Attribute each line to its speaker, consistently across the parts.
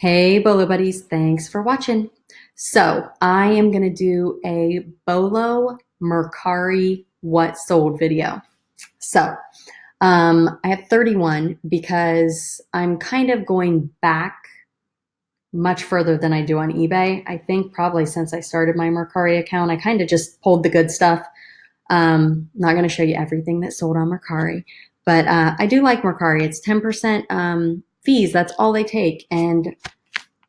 Speaker 1: Hey, Bolo Buddies, thanks for watching. So, I am going to do a Bolo Mercari What Sold video. So, I have 31 because I'm kind of going back much further than I do on eBay. I think probably since I started my Mercari account, I kind of just pulled the good stuff. Not going to show you everything that sold on Mercari, but I do like Mercari. It's 10% fees. That's all they take. And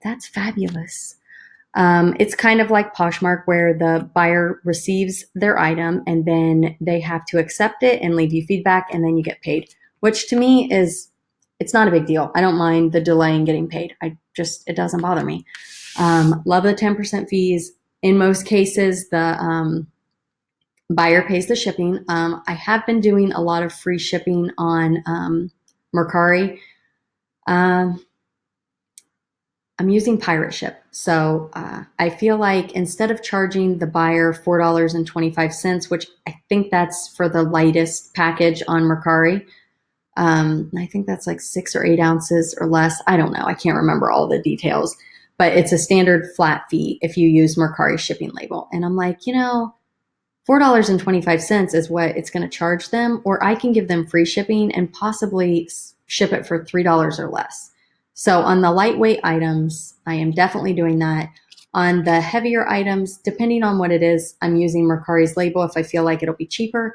Speaker 1: that's fabulous. It's kind of like Poshmark where the buyer receives their item and then they have to accept it and leave you feedback and then you get paid, which to me it's not a big deal. I don't mind the delay in getting paid. It doesn't bother me. Love the 10% fees. In most cases, the buyer pays the shipping. I have been doing a lot of free shipping on Mercari. I'm using Pirate Ship. So I feel like instead of charging the buyer $4.25, which I think that's for the lightest package on Mercari, I think that's like 6 or 8 ounces or less. I don't know. I can't remember all the details, but it's a standard flat fee if you use Mercari shipping label. And I'm like, $4.25 is what it's going to charge them, or I can give them free shipping and possibly ship it for $3 or less. So on the lightweight items, I am definitely doing that. On the heavier items, depending on what it is, I'm using Mercari's label if I feel like it'll be cheaper.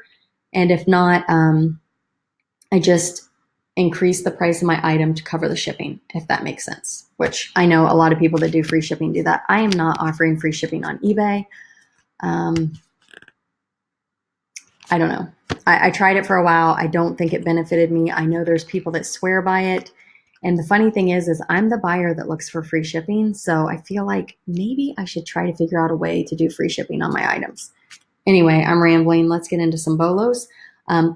Speaker 1: And if not, I just increase the price of my item to cover the shipping, if that makes sense, which I know a lot of people that do free shipping do that. I am not offering free shipping on eBay. I don't know. I tried it for a while. I don't think it benefited me. I know there's people that swear by it. And the funny thing is I'm the buyer that looks for free shipping. So I feel like maybe I should try to figure out a way to do free shipping on my items. Anyway, I'm rambling. Let's get into some bolos.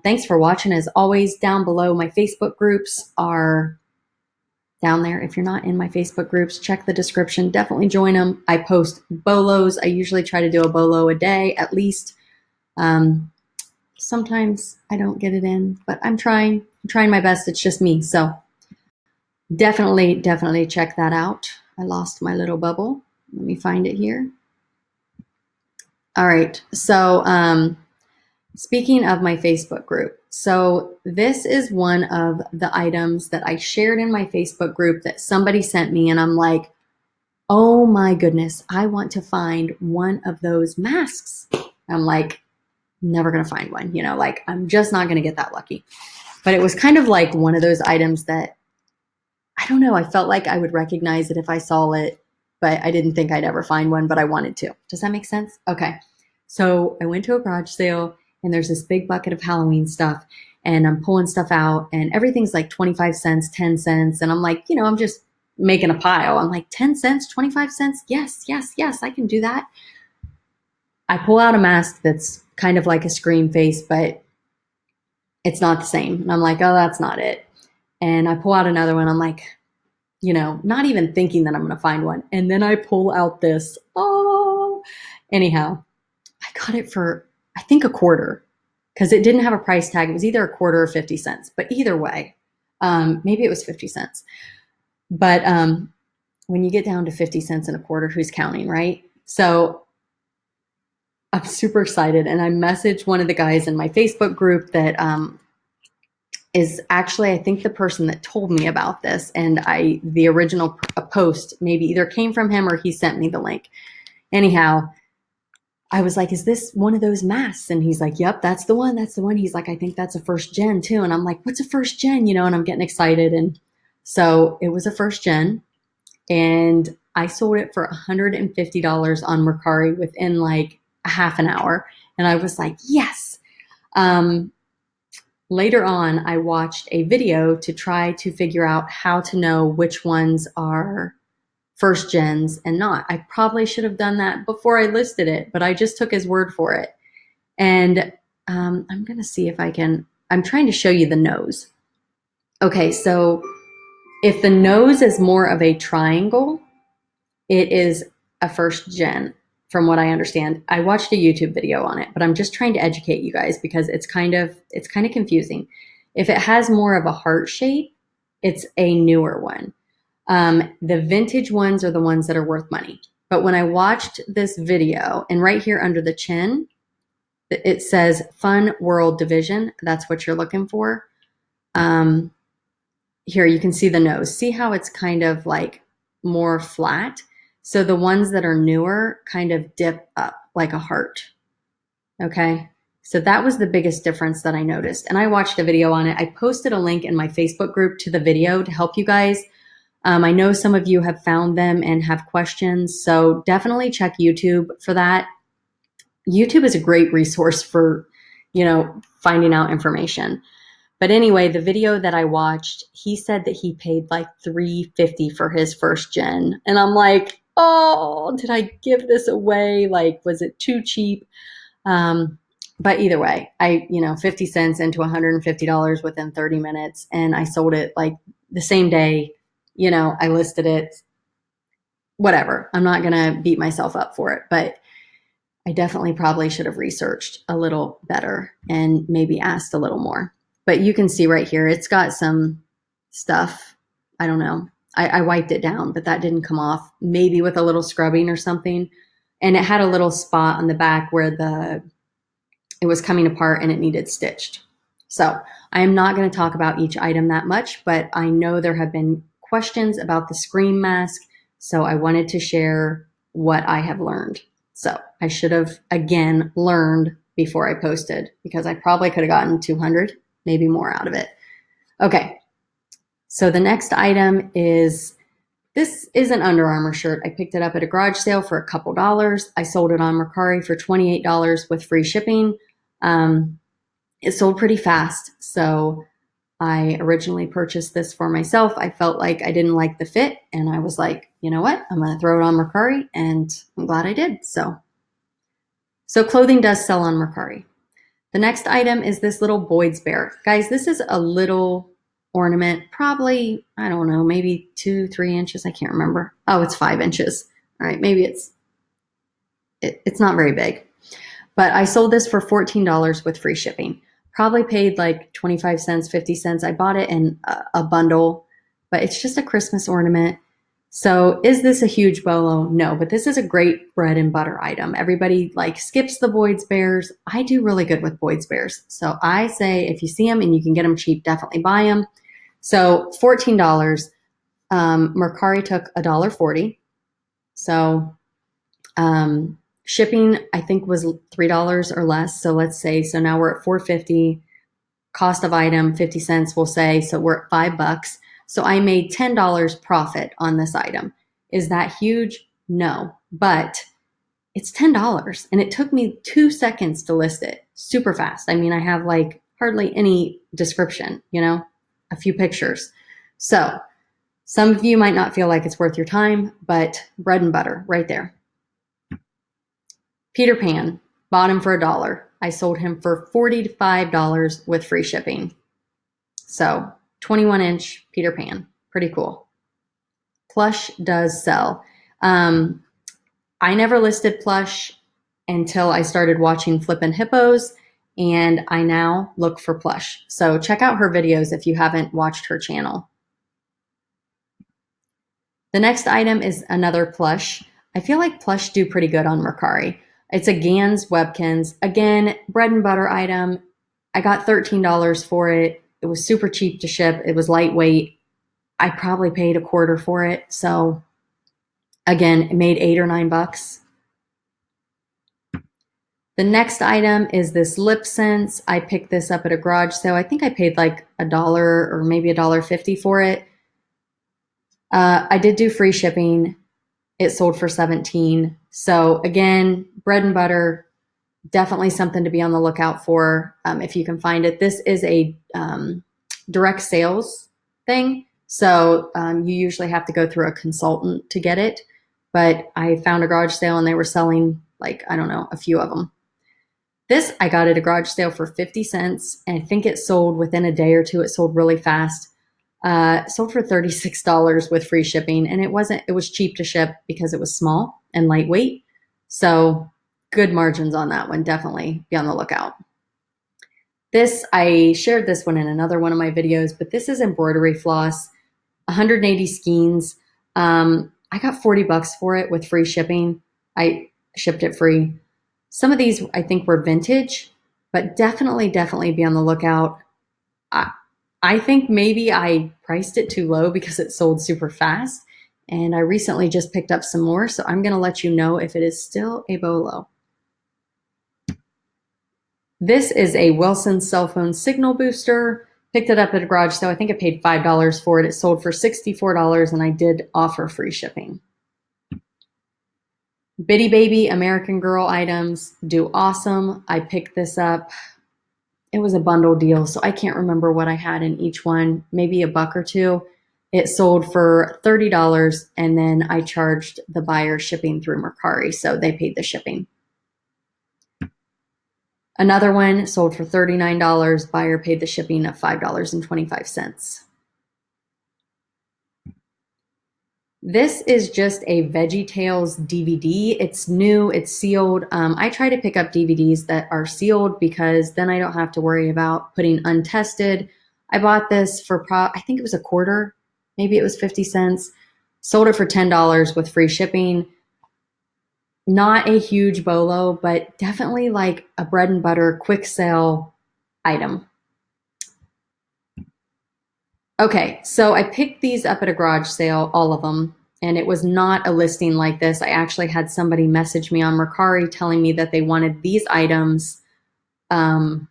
Speaker 1: Thanks for watching. As always, down below, my Facebook groups are down there. If you're not in my Facebook groups, check the description. Definitely join them. I post bolos. I usually try to do a bolo a day at least. Sometimes I don't get it in, but I'm trying my best. It's just me. So definitely check that out. I lost my little bubble. Let me find it here. All right. So speaking of my Facebook group, so this is one of the items that I shared in my Facebook group that somebody sent me, and I'm like, oh my goodness, I want to find one of those masks. I'm like, never going to find one, I'm just not going to get that lucky. But it was kind of like one of those items that, I don't know, I felt like I would recognize it if I saw it, but I didn't think I'd ever find one, but I wanted to. Does that make sense? Okay. So I went to a garage sale and there's this big bucket of Halloween stuff and I'm pulling stuff out and everything's like 25 cents, 10 cents. And I'm like, I'm just making a pile. I'm like, 10 cents, 25 cents. Yes, I can do that. I pull out a mask that's kind of like a Scream face, but it's not the same. And I'm like, oh, that's not it. And I pull out another one. I'm like, not even thinking that I'm going to find one. And then I pull out this. Oh, anyhow, I got it for, I think, $0.25 because it didn't have a price tag. It was either $0.25 or 50 cents, but either way, maybe it was 50 cents. But when you get down to 50 cents and $0.25, who's counting, right? So I'm super excited. And I messaged one of the guys in my Facebook group that is actually, I think, the person that told me about this. And the original post maybe either came from him or he sent me the link. Anyhow, I was like, is this one of those masks? And he's like, yep, that's the one. That's the one. He's like, I think that's a first gen too. And I'm like, what's a first gen? And I'm getting excited. And so it was a first gen. And I sold it for $150 on Mercari within like a half an hour. And I was like, yes. Later on, I watched a video to try to figure out how to know which ones are first gens and not. I probably should have done that before I listed it, but I just took his word for it. And I'm going to see if I'm trying to show you the nose. Okay, so if the nose is more of a triangle, it is a first gen. From what I understand. I watched a YouTube video on it, but I'm just trying to educate you guys because it's kind of confusing. If it has more of a heart shape, it's a newer one. The vintage ones are the ones that are worth money. But when I watched this video, and right here under the chin, it says Fun World Division. That's what you're looking for. Here you can see the nose. See how it's kind of like more flat? So the ones that are newer kind of dip up like a heart. Okay. So that was the biggest difference that I noticed. And I watched a video on it. I posted a link in my Facebook group to the video to help you guys. I know some of you have found them and have questions. So definitely check YouTube for that. YouTube is a great resource for, finding out information. But anyway, the video that I watched, he said that he paid like $350 for his first gen. And I'm like, oh, did I give this away? Like, was it too cheap? But either way, 50 cents into $150 within 30 minutes. And I sold it like the same day, I listed it, whatever. I'm not going to beat myself up for it, but I definitely probably should have researched a little better and maybe asked a little more. But you can see right here, it's got some stuff. I don't know. I wiped it down, but that didn't come off. Maybe with a little scrubbing or something. And it had a little spot on the back where it was coming apart and it needed stitched. So I am not going to talk about each item that much, but I know there have been questions about the Scream mask. So I wanted to share what I have learned. So I should have, again, learned before I posted, because I probably could have gotten 200, maybe more out of it. Okay. So the next item is, this is an Under Armour shirt. I picked it up at a garage sale for a couple dollars. I sold it on Mercari for $28 with free shipping. It sold pretty fast. So I originally purchased this for myself. I felt like I didn't like the fit, and I was like, you know what? I'm going to throw it on Mercari, and I'm glad I did. So clothing does sell on Mercari. The next item is this little Boyd's Bear. Guys, this is a little ornament, probably, I don't know, maybe 2-3 inches. I can't remember. Oh, it's 5 inches. All right, maybe it's not very big. But I sold this for $14 with free shipping. Probably paid like 25 cents, 50 cents. I bought it in a bundle, but it's just a Christmas ornament. So is this a huge bolo? No, but this is a great bread and butter item. Everybody like skips the Boyd's Bears. I do really good with Boyd's Bears. So I say if you see them and you can get them cheap, definitely buy them. So $14. Mercari took $1.40. So shipping, I think, was $3 or less. So let's say, so now we're at $4.50. Cost of item, 50 cents, we'll say. So we're at $5. So I made $10 profit on this item. Is that huge? No, but it's $10 and it took me 2 seconds to list it. Super fast. I mean, I have like hardly any description, a few pictures. So some of you might not feel like it's worth your time, but bread and butter right there. Peter Pan, bought him for $1. I sold him for $45 with free shipping. So 21-inch Peter Pan, pretty cool. Plush does sell. I never listed plush until I started watching Flippin' Hippos, and I now look for plush. So check out her videos if you haven't watched her channel. The next item is another plush. I feel like plush do pretty good on Mercari. It's a Gans Webkins. Again, bread and butter item. I got $13 for it. It was super cheap to ship. It was lightweight. I probably paid $0.25 for it. So again, it made $8 or $9. The next item is this Lip Sense. I picked this up at a garage sale. I think I paid like $1 or maybe $1.50 for it. I did do free shipping. It sold for $17. So again, bread and butter, definitely something to be on the lookout for if you can find it. This is a direct sales thing. So you usually have to go through a consultant to get it. But I found a garage sale and they were selling like, I don't know, a few of them. This I got at a garage sale for 50 cents. And I think it sold within a day or two. It sold really fast. Sold for $36 with free shipping. And it was cheap to ship because it was small and lightweight. So good margins on that one. Definitely be on the lookout. I shared this one in another one of my videos, but this is embroidery floss. 180 skeins. I got $40 for it with free shipping. I shipped it free. Some of these I think were vintage, but definitely be on the lookout. I think maybe I priced it too low because it sold super fast. And I recently just picked up some more, so I'm going to let you know if it is still a BOLO. This is a Wilson cell phone signal booster. Picked it up at a garage sale. I think I paid $5 for it. It sold for $64, and I did offer free shipping. Bitty Baby American Girl items do awesome. I picked this up. It was a bundle deal, so I can't remember what I had in each one, maybe $1 or $2. It sold for $30, and then I charged the buyer shipping through Mercari, so they paid the shipping. Another one sold for $39. Buyer paid the shipping of $5.25. This is just a VeggieTales DVD. It's new, it's sealed. I try to pick up DVDs that are sealed because then I don't have to worry about putting untested. I bought this for, I think it was $0.25, maybe it was 50 cents. Sold it for $10 with free shipping. Not a huge BOLO, but definitely like a bread and butter quick sale item. Okay, so I picked these up at a garage sale, all of them, and it was not a listing like this. I actually had somebody message me on Mercari telling me that they wanted these items, and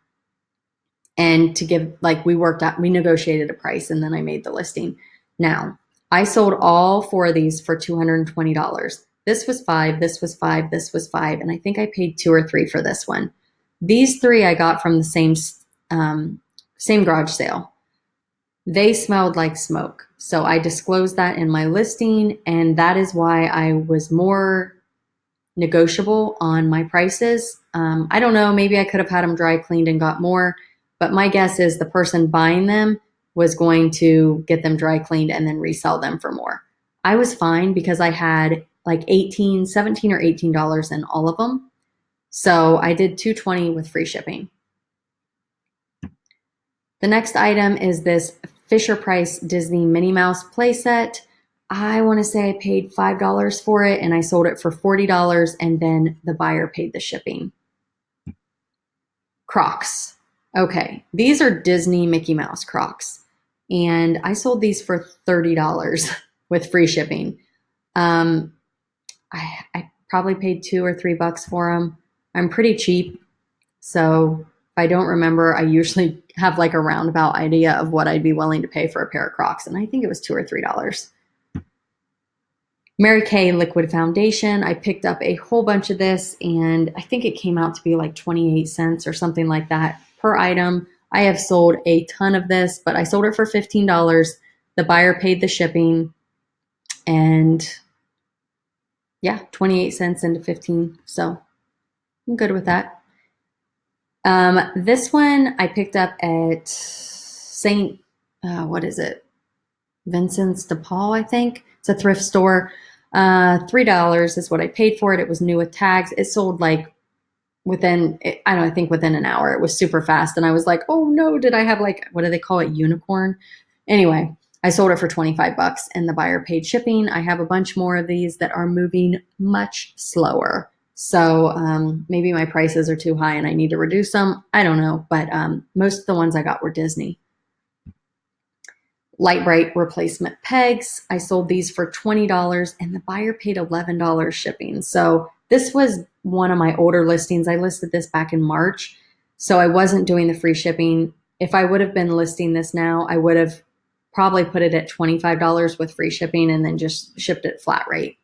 Speaker 1: to give, like, we negotiated a price, and then I made the listing. Now, I sold all 4 of these for $220. This was $5, this was $5, this was $5, and I think I paid $2 or $3 for this one. These 3 I got from the same garage sale. They smelled like smoke. So I disclosed that in my listing, and that is why I was more negotiable on my prices. I don't know, maybe I could have had them dry cleaned and got more, but my guess is the person buying them was going to get them dry cleaned and then resell them for more. I was fine because I had like $17 or $18 in all of them. So I did $220 with free shipping. The next item is this Fisher-Price Disney Minnie Mouse playset. I want to say I paid $5 for it, and I sold it for $40, and then the buyer paid the shipping. Crocs. Okay, these are Disney Mickey Mouse Crocs, and I sold these for $30 with free shipping. I probably paid $2 or $3 for them. I'm pretty cheap, so if I don't remember, I usually have like a roundabout idea of what I'd be willing to pay for a pair of Crocs, and I think it was $2 or $3. Mary Kay Liquid Foundation. I picked up a whole bunch of this, and I think it came out to be like 28 cents or something like that per item. I have sold a ton of this, but I sold it for $15. The buyer paid the shipping, and yeah, 28 cents into 15. So I'm good with that. This one I picked up at what is it? Vincent's de Paul, I think. It's a thrift store. $3 is what I paid for it. It was new with tags. It sold like I think within an hour. It was super fast. And I was like, oh no, did I have like, what do they call it? Unicorn. Anyway, I sold it for $25 and the buyer paid shipping. I have a bunch more of these that are moving much slower. So maybe my prices are too high and I need to reduce them. I don't know. But most of the ones I got were Disney. Lite-Brite replacement pegs. I sold these for $20 and the buyer paid $11 shipping. So this was one of my older listings. I listed this back in March. So I wasn't doing the free shipping. If I would have been listing this now, I would have probably put it at $25 with free shipping and then just shipped it flat rate.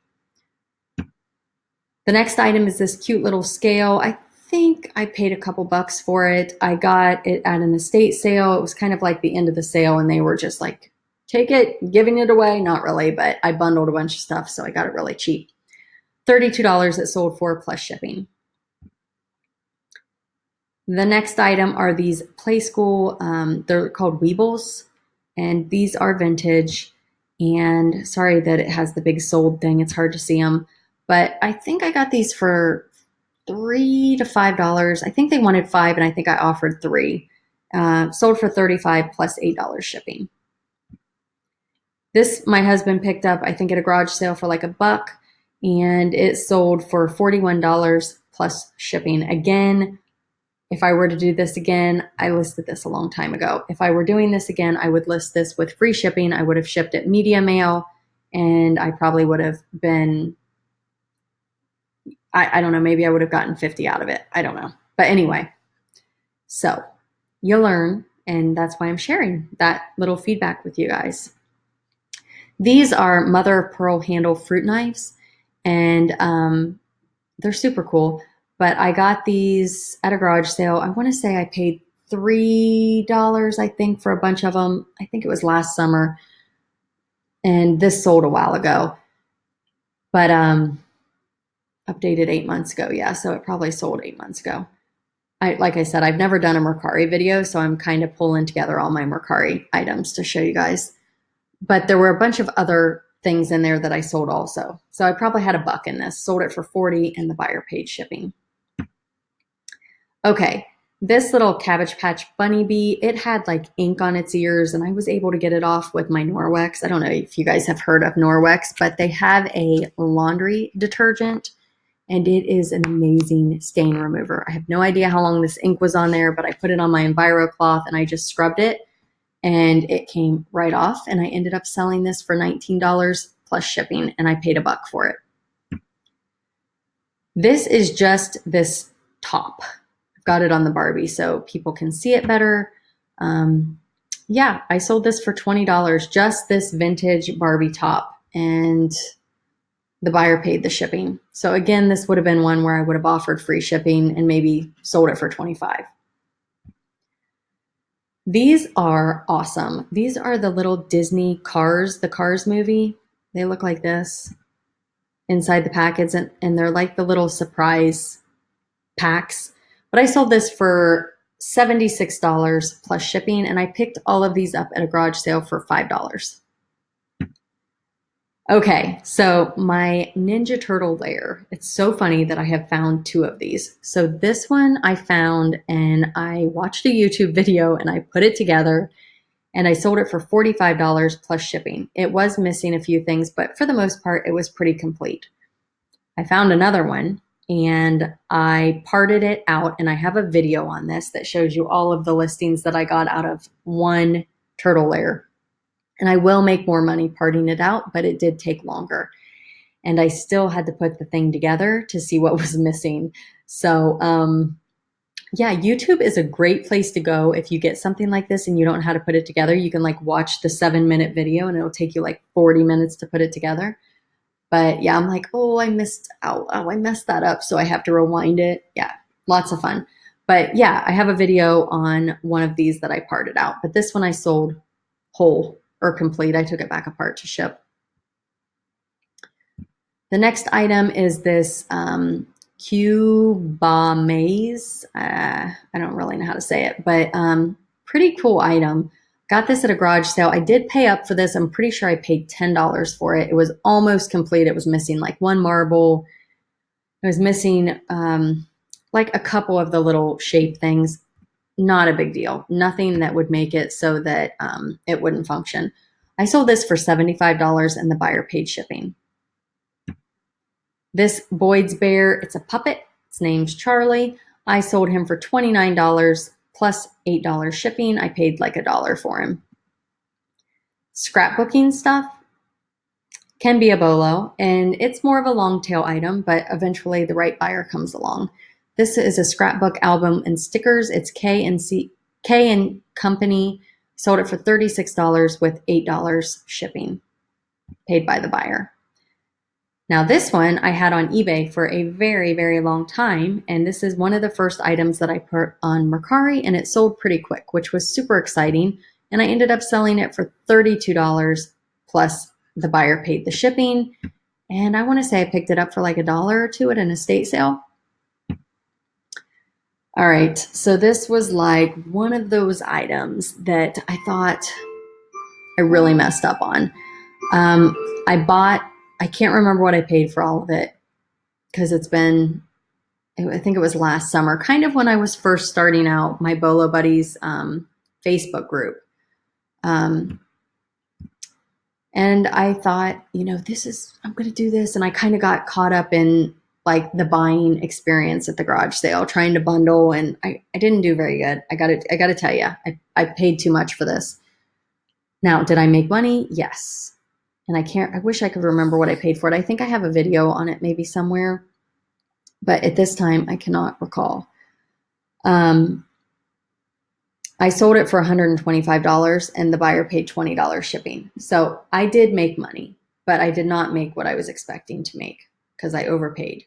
Speaker 1: The next item is this cute little scale. I think I paid a couple bucks for it. I got it at an estate sale. It was kind of like the end of the sale and they were just like, take it, giving it away. Not really, but I bundled a bunch of stuff, so I got it really cheap. $32 it sold for plus shipping. The next item are these Playskool. They're called Weebles, and these are vintage. And sorry that it has the big sold thing. It's hard to see them. But I think I got these for $3 to $5. I think they wanted $5, and I think I offered $3. Sold for $35 plus $8 shipping. This my husband picked up, I think, at a garage sale for like $1, and it sold for $41 plus shipping. Again, if I were to do this again, I listed this a long time ago. If I were doing this again, I would list this with free shipping. I would have shipped it media mail, and I probably would have been, I don't know, maybe I would have gotten 50 out of it. I don't know. But anyway, so you learn, and that's why I'm sharing that little feedback with you guys. These are mother of pearl handle fruit knives, and they're super cool. But I got these at a garage sale. I want to say I paid $3, I think, for a bunch of them. I think it was last summer, and this sold a while ago. But updated 8 months ago. Yeah, so it probably sold 8 months ago. Like I said, I've never done a Mercari video, so I'm kind of pulling together all my Mercari items to show you guys. But there were a bunch of other things in there that I sold also. So I probably had $1 in this, sold it for 40, and the buyer paid shipping. Okay, this little Cabbage Patch Bunny Bee, it had like ink on its ears, and I was able to get it off with my Norwex. I don't know if you guys have heard of Norwex, but they have a laundry detergent, and it is an amazing stain remover. I have no idea how long this ink was on there, but I put it on my EnviroCloth and I just scrubbed it, and it came right off, and I ended up selling this for $19 plus shipping, and I paid $1 for it. This is just this top. I've got it on the Barbie so people can see it better. Yeah, I sold this for $20, just this vintage Barbie top, and the buyer paid the shipping. So again, this would have been one where I would have offered free shipping and maybe sold it for $25. These are awesome. These are the little Disney Cars, the Cars movie. They look like this inside the packets, and they're like the little surprise packs. But I sold this for $76 plus shipping, and I picked all of these up at a garage sale for $5. Okay, so my Ninja Turtle layer. It's so funny that I have found 2 of these. So this one I found, and I watched a YouTube video and I put it together, and I sold it for $45 plus shipping. It was missing a few things, but for the most part, it was pretty complete. I found another one, and I parted it out, and I have a video on this that shows you all of the listings that I got out of one turtle layer. And I will make more money parting it out, but it did take longer. And I still had to put the thing together to see what was missing. So yeah, YouTube is a great place to go if you get something like this and you don't know how to put it together. You can like watch the 7-minute video and it'll take you like 40 minutes to put it together. But yeah, I'm like, oh, I missed out. Oh, I messed that up. So I have to rewind it. Yeah, lots of fun. But yeah, I have a video on one of these that I parted out. But this one I sold whole or complete. I took it back apart to ship. The next item is this Cuba Maze. I don't really know how to say it, but pretty cool item. Got this at a garage sale. I did pay up for this. I'm pretty sure I paid $10 for it. It was almost complete. It was missing like one marble. It was missing like a couple of the little shape things. Not a big deal. Nothing that would make it so that it wouldn't function. I sold this for $75 and the buyer paid shipping. This Boyd's Bear, it's a puppet. Its name's Charlie. I sold him for $29 plus $8 shipping. I paid like $1 for him. Scrapbooking stuff can be a bolo, and it's more of a long tail item, but eventually the right buyer comes along. This is a scrapbook album and stickers. It's K and Company. Sold it for $36 with $8 shipping, paid by the buyer. Now this one I had on eBay for a very, very long time, and this is one of the first items that I put on Mercari, and it sold pretty quick, which was super exciting. And I ended up selling it for $32 plus the buyer paid the shipping. And I want to say I picked it up for like $1 or $2 at an estate sale. All right, so this was like one of those items that I thought I really messed up on. I can't remember what I paid for all of it because I think it was last summer, kind of when I was first starting out my Bolo Buddies Facebook group. And I thought, I'm going to do this. And I kind of got caught up in like the buying experience at the garage sale, trying to bundle. And I didn't do very good. I got to tell you, I paid too much for this. Now, did I make money? Yes. And I wish I could remember what I paid for it. I think I have a video on it maybe somewhere, but at this time I cannot recall. I sold it for $125 and the buyer paid $20 shipping. So I did make money, but I did not make what I was expecting to make because I overpaid.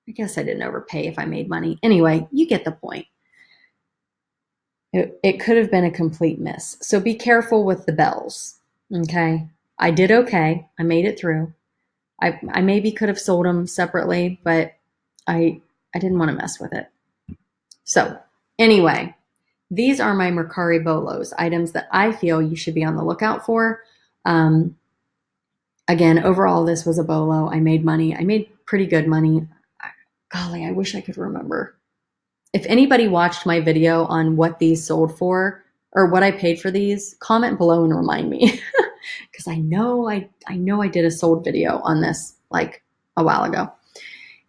Speaker 1: I guess I didn't overpay if I made money. Anyway, you get the point. It could have been a complete miss. So be careful with the bells. Okay. I did okay. I made it through. I maybe could have sold them separately, but I didn't want to mess with it. So anyway, these are my Mercari Bolos, items that I feel you should be on the lookout for. Again, overall, this was a Bolo. I made money. I made pretty good money. Golly, I wish I could remember. If anybody watched my video on what these sold for or what I paid for these, comment below and remind me. Because I know I did a sold video on this like a while ago.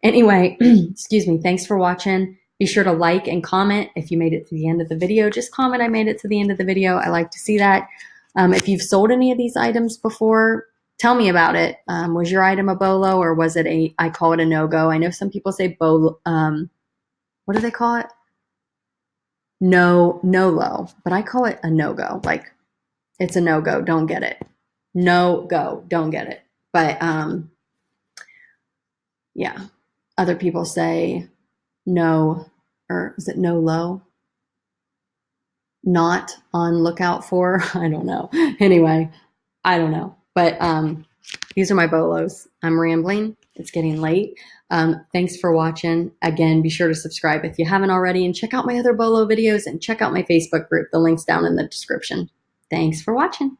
Speaker 1: Anyway, excuse me. Thanks for watching. Be sure to like and comment if you made it to the end of the video. Just comment I made it to the end of the video. I like to see that. If you've sold any of these items before, tell me about it. Was your item a Bolo or was it I call it a no-go? I know some people say Bolo. What do they call it? No-low, but I call it a no-go. Like it's a no-go. Don't get it. No-go. Don't get it. But yeah, other people say no, or is it no low? Not on lookout for. I don't know. Anyway, I don't know. But these are my Bolos. I'm rambling. It's getting late. Thanks for watching. Again, be sure to subscribe if you haven't already and check out my other Bolo videos and check out my Facebook group. The link's down in the description. Thanks for watching.